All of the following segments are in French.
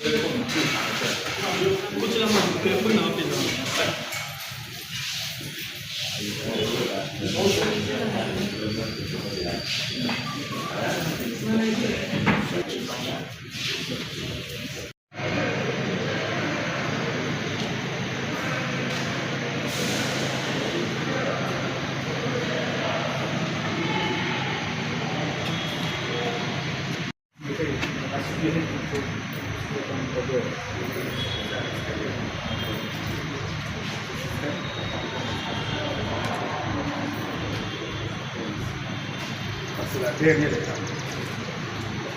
C'est la dernière étape.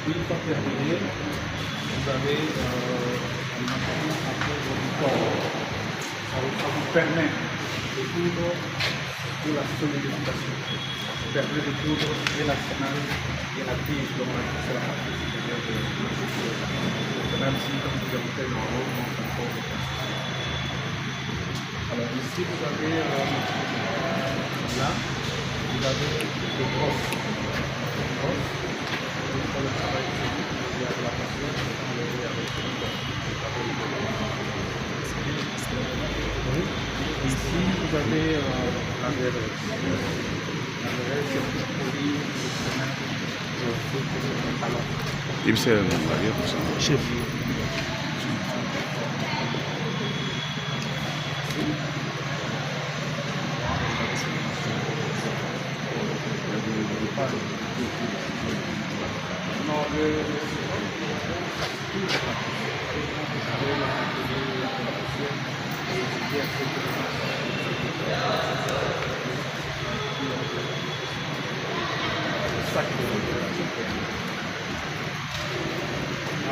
Une fois terminé, vous avez une machine à faire du corps. Ça vous permet de coudre de la solidification. Ça vous permet de coudre et la semelle et la tige. Donc c'est la partie supérieure de la même si comme vous avez fait en haut, on fait encore des choses. Alors ici vous avez là, vous avez des brosses. Pour le travail il y a de la passion, ici vous avez la graisse. La graisse c'est pour polir le talon. Il s'est marié pour ça. Chef.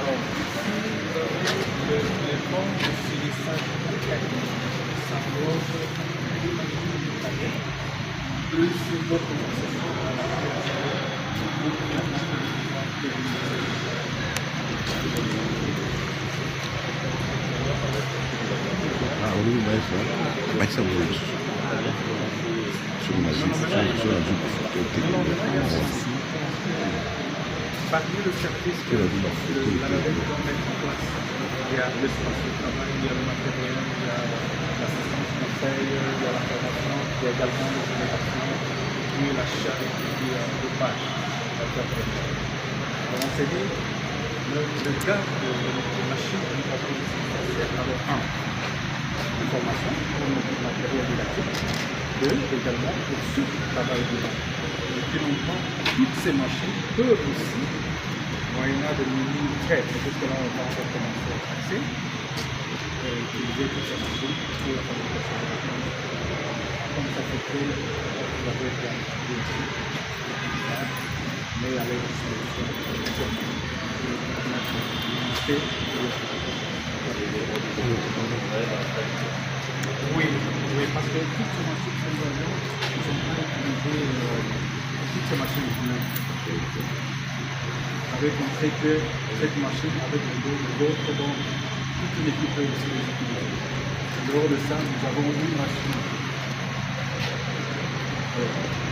Alors, ici, les formes de silissage s'approchent plus sur d'autres Ah, oui, mais ça vaut sur la parmi le service que la mairie doit mettre en place, il y a l'espace de travail, il y a le matériel, il y a l'assistance conseil, il y a la formation, il y a également les générations, puis l'achat et puis le page. Alors on s'est dit, le cas de machine qui va produire alors une formation pour le matériel didactique, deux, également pour ce travail dedans. Depuis longtemps, toutes ces machines peuvent aussi, moyennant de mini-traits, parce que là on va encore commencer à passer, utiliser toutes ces machines pour la fabrication de la machine. Comme ça se fait, vous avez bien ici, mais avec une solution oui, oui, parce que toutes ces machines que nous avons, ils sont pas utilisées, toutes ces machines vous avez compris que cette machine avec d'autres dont toute une équipe peut aussi les utiliser. En dehors de ça, nous avons une machine.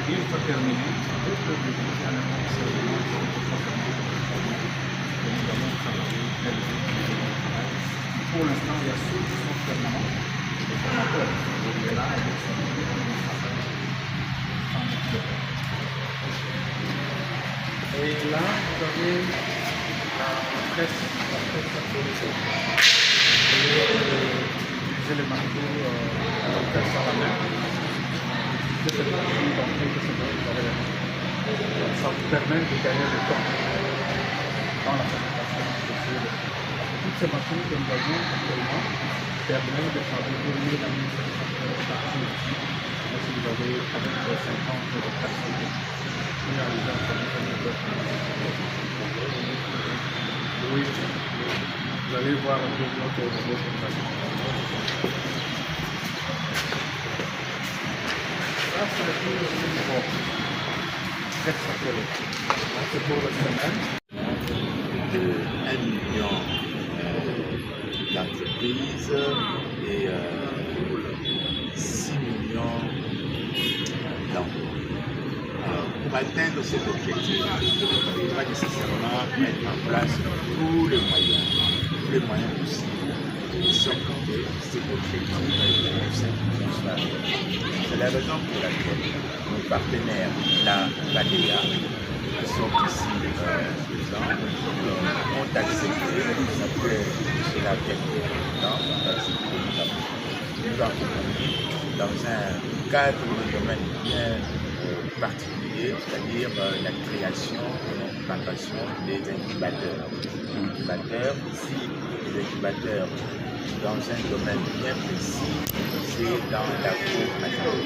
Une fois terminé, toute le début, à la pour l'instant, il y a ceux qui sont permanents. Les formateurs, vous êtes là avec son et là, vous avez la presse à poser. Utiliser les marteaux à faire par la main. De cette machine, dans quelques secondes, vous avez la main. Ça vous permet de gagner du temps dans la fabrication de toutes ces machines que nous avons actuellement permettent de fabriquer la manufacture partie ici. Si vous avez avec 50 de personnes, réaliser un fabrication oui, vous allez voir un peu notre niveau de ça, c'est tout le niveau. Très simple. C'est pour la semaine. De 1 million d'entreprises et 6 millions d'emplois. Alors, pour atteindre cet objectif, il ne faut pas nécessairement mettre en place tous les moyens. tous les moyens possibles de sortir de cet objectif de 5 millions. C'est la raison pour laquelle nos partenaires, la BADEA, qui sont ici présents, ont accepté, après cela quelques temps, nous accompagner dans un cadre de domaine bien particulier, c'est-à-dire la création et l'implantation des incubateurs. Ici, les incubateurs dans un domaine bien précis, c'est dans l'agroalimentaire.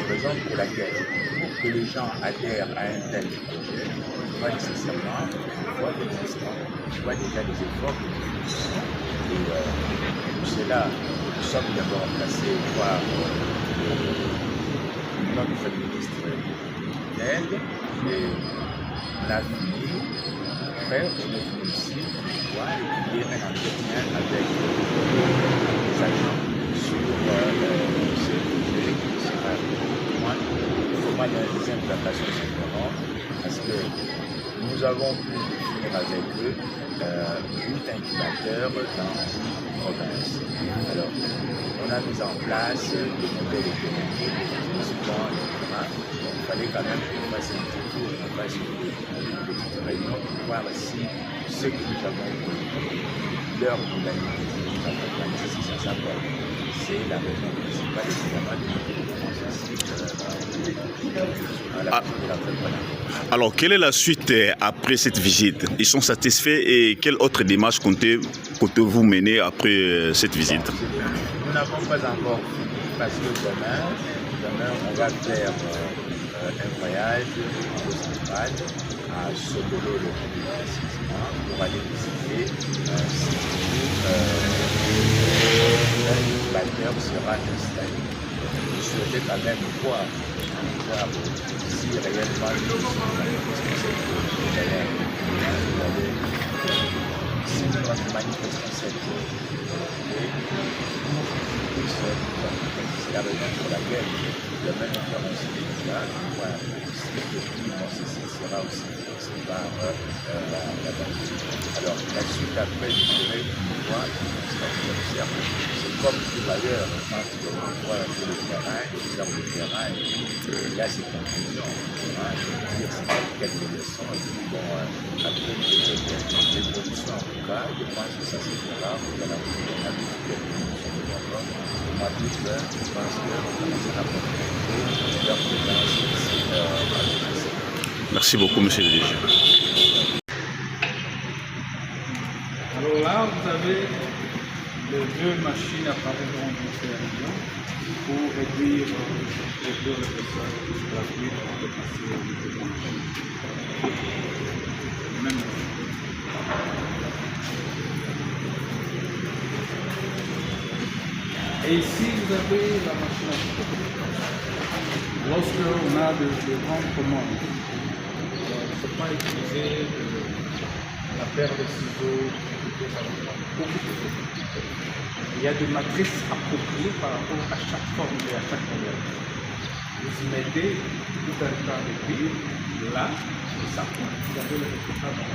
Raison pour laquelle, pour que les gens adhèrent à un tel projet, il faut nécessairement avoir des instants, il faut déjà des efforts de production. Et pour cela, nous sommes d'abord placés par notre ministre d'aide et on a fini, après on est venu ici pour étudier un entretien avec les agents sur ce projet qui sera comment les implantations se feront, parce que nous avons pu définir avec eux 8 incubateurs dans une province. Alors, on a mis en place des modèles économiques, des instruments, etc. Il fallait quand même qu'on fasse un petit tour, qu'on fasse une petite réunion pour voir si ce que nous avons produit, leur modalité que nous avons si ça s'apporte. C'est la raison principale évidemment de notre présence ici à la Alors, quelle est la suite après cette visite? Ils sont satisfaits et quelle autre démarche comptez-vous mener après cette visite? Nous n'avons pas encore fini parce que demain on va faire un voyage au central à Sobolo le précisément pour aller visiter si l'incubateur sera installé. Je souhaitais quand même voir si réellement si nous manifestons cette c'est la raison pour laquelle demain nous ferons ce débat, si sera aussi passé par la banque. Alors la suite après, je dirais pouvoir c'est comme tout ailleurs, quand on voit un peu le terrain, sur le terrain, et là c'est conclusion. Je veux dire, c'est quelques leçons, et puis bon, après l'évolution en tout cas, je pense que ça se fera, on a vu quelques notions de d'accord. Moi, je pense qu'on commencera à profiter leur présence ici à Merci beaucoup, monsieur le DG. Alors là, vous avez les deux machines à paraison de télévision pour réduire le pression de la pluie pour passer au niveau même. Et ici, vous avez la machine à photocopier. Lorsque on a de grandes commandes, il ne faut pas utiliser la paire de ciseaux, beaucoup de choses. Il y a des matrices appropriées par rapport à chaque formule et à chaque modèle. Vous y mettez tout un tas de billes, là, et ça compte. Vous avez le résultat dans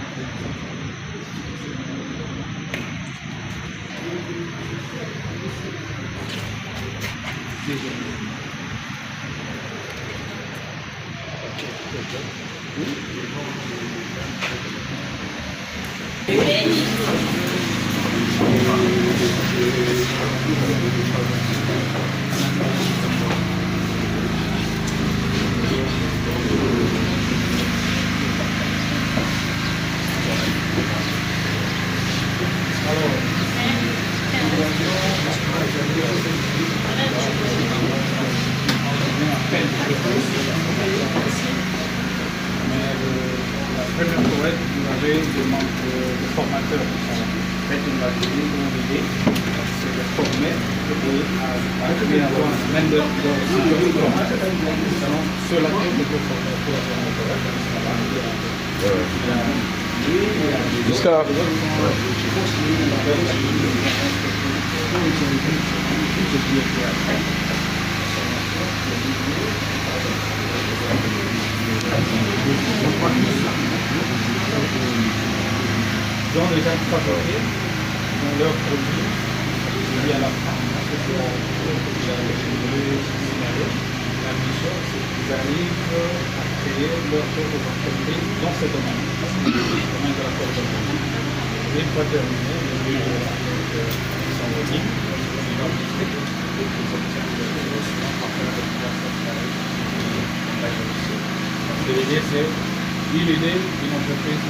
première fois, vous avez des formateurs qui sont faits une batterie pour l'idée, c'est de former et avoir une main d'œuvre sur la tête de vos formateurs. Jusqu'à... Ils ont déjà fabriqué dans leurs produits liés à la France. C'est ce que je voulais signaler. La mission, c'est qu'ils arrivent à créer leur propre entreprise dans ce domaine. Parce que c'est le domaine de la coordination. Et une fois terminé, le lieu ils sont en ligne, dans le district, et ils obtiennent le financement par rapport à la l'idée, c'est l'idée d'une entreprise,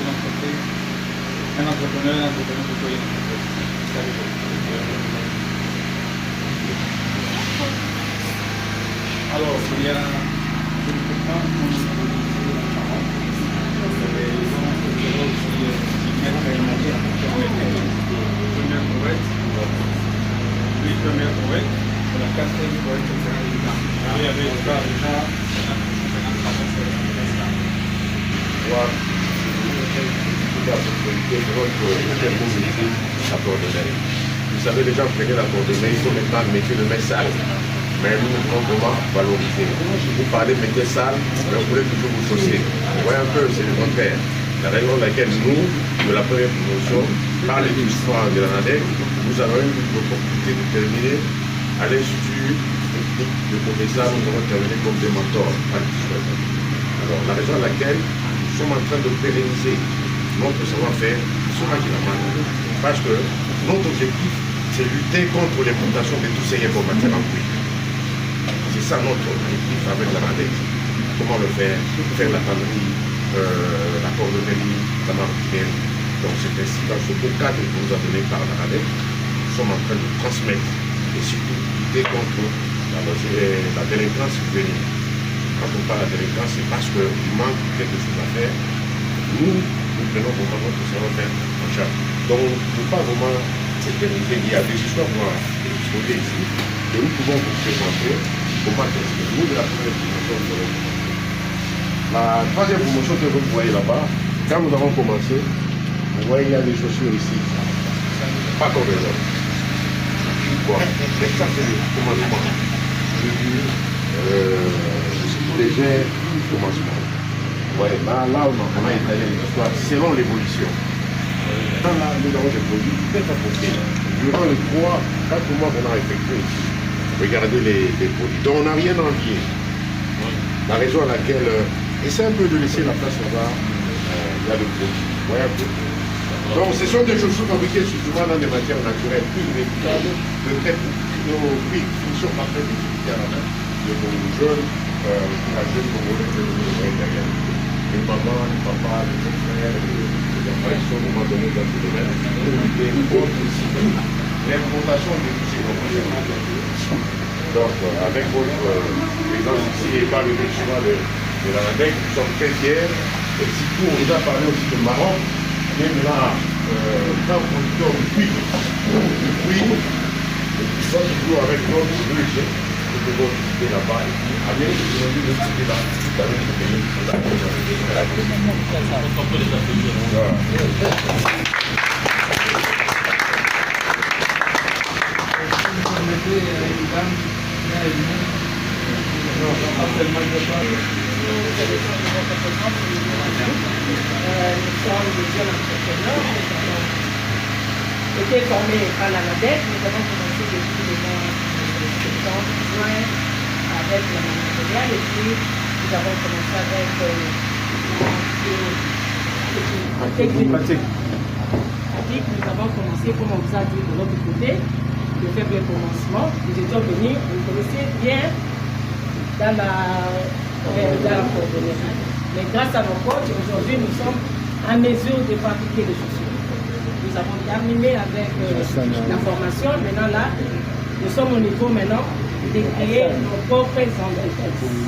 un entrepreneur plutôt une entreprise. Ça veut dire. Alors, il y a je ne peux pas monopoliser la parole. Les gens qui mettent à imaginer la première poète, lui première poète, la quatrième poète, etc. Il y avait pas déjà vous savez déjà vous prenez la coordonnée, il faut maintenant mettre le mets sale. Mais nous, nous voulons vraiment valoriser. Vous parlez de mettez sale, mais vous voulez toujours vous chausser. Vous voyez un peu, c'est le contraire. La raison pour laquelle nous, de la première promotion, par les histoires de la NADEC, nous avons eu l'opportunité de terminer à l'Institut technique de Comessa, nous avons terminé comme des mentors à l'histoire. Alors, la raison pour laquelle nous sommes en train de pérenniser notre savoir-faire sur Maquinamana, parce que notre objectif, c'est lutter contre l'importation de tous ces matières en prix. C'est ça notre objectif avec la NADEC. Comment le faire? Faire la tannerie, la cordonnerie, la maroquinerie. Donc c'est ainsi dans ce beau cadre que nous a donné par la NADEC, nous sommes en train de transmettre et surtout lutter contre la délinquance juvénile. Quand on parle de la délinquance, c'est parce qu'il manque quelque chose à faire. Nous prenons vraiment notre savoir-faire en charge. Donc on ne peut pas vraiment s'éterniser. Il y a des histoires qu'on va exposer ici et nous pouvons vous présenter comment est-ce que nous, de la première promotion, la troisième promotion que vous voyez là-bas, quand nous avons commencé, vous voyez, il y a des chaussures ici. Pas comme les autres. Bon, mais ça c'est le commencement. Léger commencement. Ouais, là on a étalé l'histoire selon l'évolution. Dans là, nous avons des produits très appropriés. Durant les 3-4 mois qu'on a effectué ici, regardez les produits. Donc on n'a rien envié. La raison à laquelle, essaie un peu de laisser la place là-bas, il y a le produit. Vous voyez un peu. Donc ce sont des chaussures fabriquées souvent dans des matières naturelles, plus inévitables, de très prix, finition parfaite d'utilité à la main, de nos jeunes, la jeune congolaise que vous voyez derrière. Les mamans, les papas, les frères, les enfants, ils sont au moment donné dans ce domaine pour lutter contre l'importation de tous ces comportements. Donc, avec votre présence ici et par le souvent de la NADEC, nous sommes très fiers. Et surtout, on nous a parlé aussi de Maroc, qui est là, grand producteur de cuivre. Le cuivre, qui sont toujours avec notre budget. Nous pouvons visiter là-bas et puis aller aujourd'hui de visiter là, dans notre pays. Nous sommes des jeunes entrepreneurs, nous avons été formés à la NADEC, nous avons commencé depuis le mois de septembre, juin, avec la matérielle, et puis nous avons commencé avec technique. Nous avons commencé, comme on vous a dit de l'autre côté, le faible commencement. Nous étions venus, vous connaissez bien dans la coordonnée. Mais grâce à nos coachs, aujourd'hui, nous sommes en mesure de fabriquer des chaussures. Nous avons terminé avec la formation. Maintenant, là, nous sommes au niveau maintenant de créer nos propres entreprises.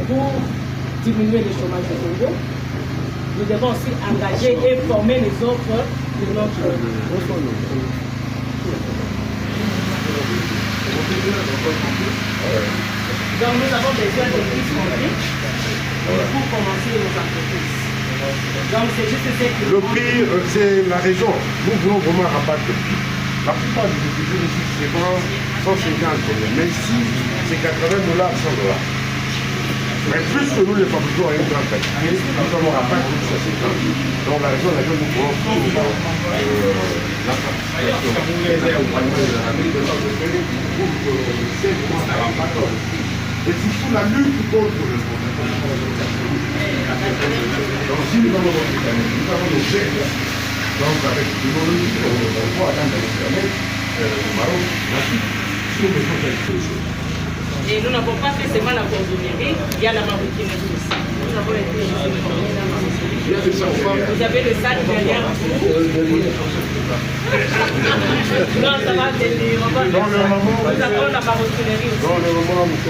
Pour diminuer le chômage au Congo, nous devons aussi engager et former les autres de notre Donc nous avons besoin de plus pour commencer nos entreprises. Donc c'est juste ce que... Le prix, c'est la raison. Nous voulons vraiment rabattre le prix. La plupart des étudiants ici, c'est 150 $. Mais ici, c'est $80, $100. Mais plus que nous les fabriquons à une grande taille, nous avons à part plus assez grand. Donc la raison laquelle nous pouvons souvent la participation et l'accompagnement de la navigation pour c'est et surtout la lutte contre le problème. Donc si nous avons notre mécanisme, nous avons nos gestes, donc avec technologie, on voit atteindre les planètes, le Maroc, l'Afrique, si nous mettons quelque chose. Et nous n'avons pas fait seulement la cordonnerie, il y a la maroquinerie aussi. Nous avons été formés dans la maroquinerie. Vous avez le sac derrière vous. Non, ça va tenir. Nous avons la maroquinerie aussi. Dans le moment, nous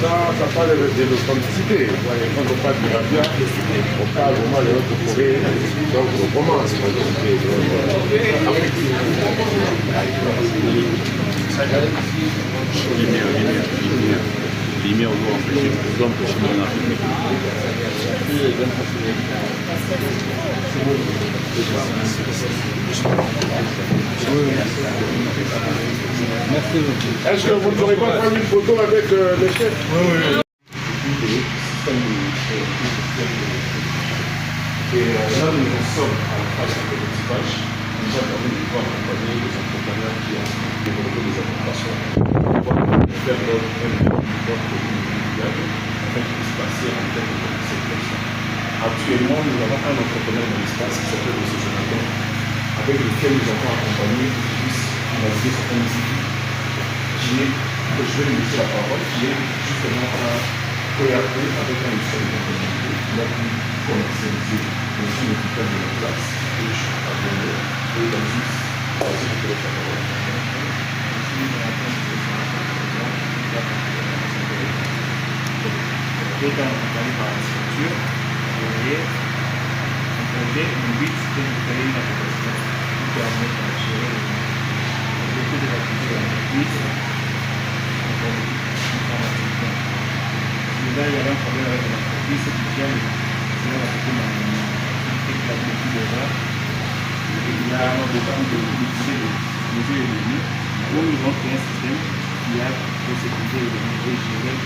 ça parle de l'authenticité. Quand on parle du rabia, on parle vraiment de notre forêt. Donc, on commence par Lumière au bout, en fait, je donne pour chez moi. Est-ce que vous ne pourrez pas prendre une photo avec le chef? Oui. Et là, nous en sommes à la phase de prototypage. Nous avons permis de pouvoir accompagner les entrepreneurs qui ont développé des applications pour pouvoir faire leur produit mondial afin qu'ils puissent passer en termes de conception. Actuellement, nous avons un entrepreneur dans l'espace qui s'appelle M. Jonathan, avec lequel nous avons accompagné pour qu'il puisse finaliser certains instituts qui est, que je vais lui laisser la parole, qui est justement à collaborer avec un logiciel de comptabilité qui a pu commercialiser le logiciel médical de la classe et je suis à venir et dans une phase de la parole. Étant accompagné par la structure, vous voyez, un projet, un but, c'est de créer une application qui permet d'assurer beaucoup de l'activité d'entreprise informatiquement. Si là, il y a un problème avec l'entreprise, c'est qu'il y a depuis déjà, il y a beaucoup de mesures et de limites où nous avons créé un système qui a pour sécuriser les données et gérer.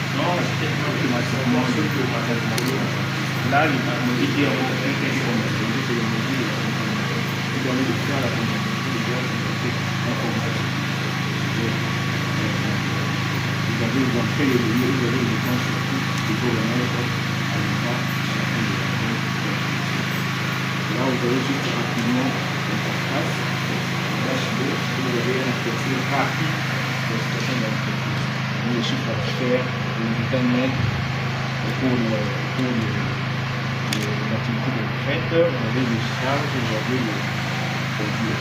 Non, c'est automatiquement ce que là, le technologie est en train de faire commercialiser, c'est le module qui permet de faire la comptabilité informatique. Vous avez montré les données, vous avez les temps sur tout, les paramètres à l'état, à la fin de la là, vous avez juste rapidement l'interface, dashboard, vous avez un accès rapide de la situation de l'entreprise. Les chiffres à faire, les vitamines pour l'activité de traite, vous avez les charges, vous avez les produits.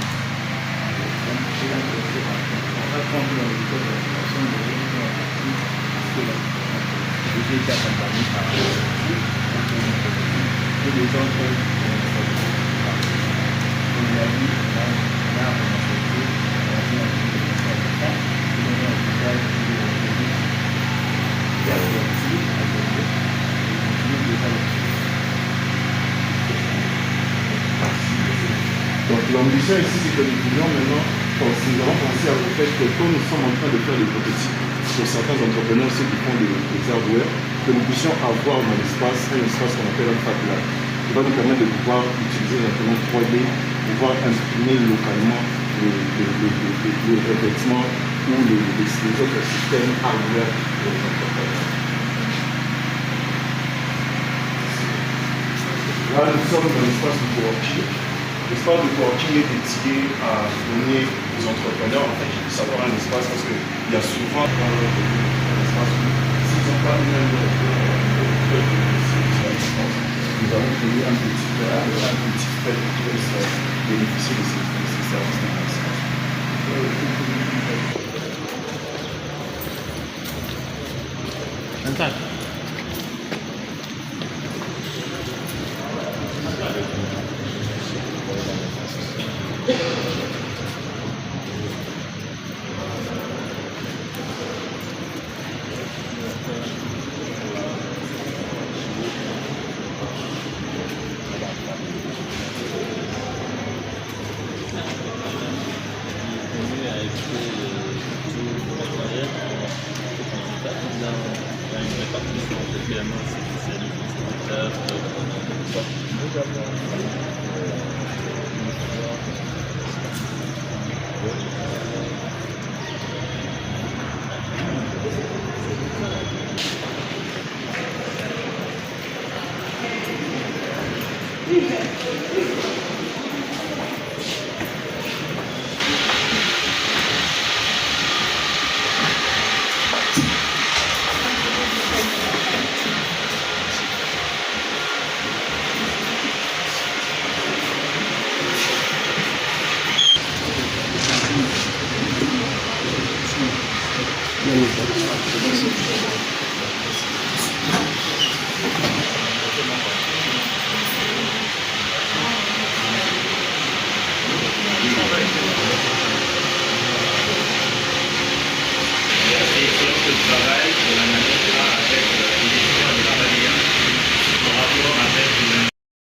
On va prendre le résultat de la situation de l'entreprise parce que j'ai été accompagné par et les autres. On a vu, on a fait, on a vu un petit peu de ça, on a vu un donc l'ambition ici, c'est que nous voulons maintenant, nous avons pensé à le fait que quand nous sommes en train de faire des prototypes sur certains entrepreneurs, ceux qui font des hardware, que nous puissions avoir dans l'espace un espace qu'on appelle un Fab Lab, qui va nous permettre de pouvoir utiliser l'imprimante 3D, pouvoir imprimer localement les revêtements ou les autres systèmes hardware de l'entrepreneur. Là, nous sommes dans l'espace de coworking. L'espace de coworking est dédié à donner aux entrepreneurs, en fait, qui puissent avoir un espace parce qu'il y a souvent dans l'espace où s'ils n'ont pas même nous avons créé un petit fait qui puisse bénéficier de ces services dans l'espace. derrière, il y a une répartition des PME spécialistes, Merci.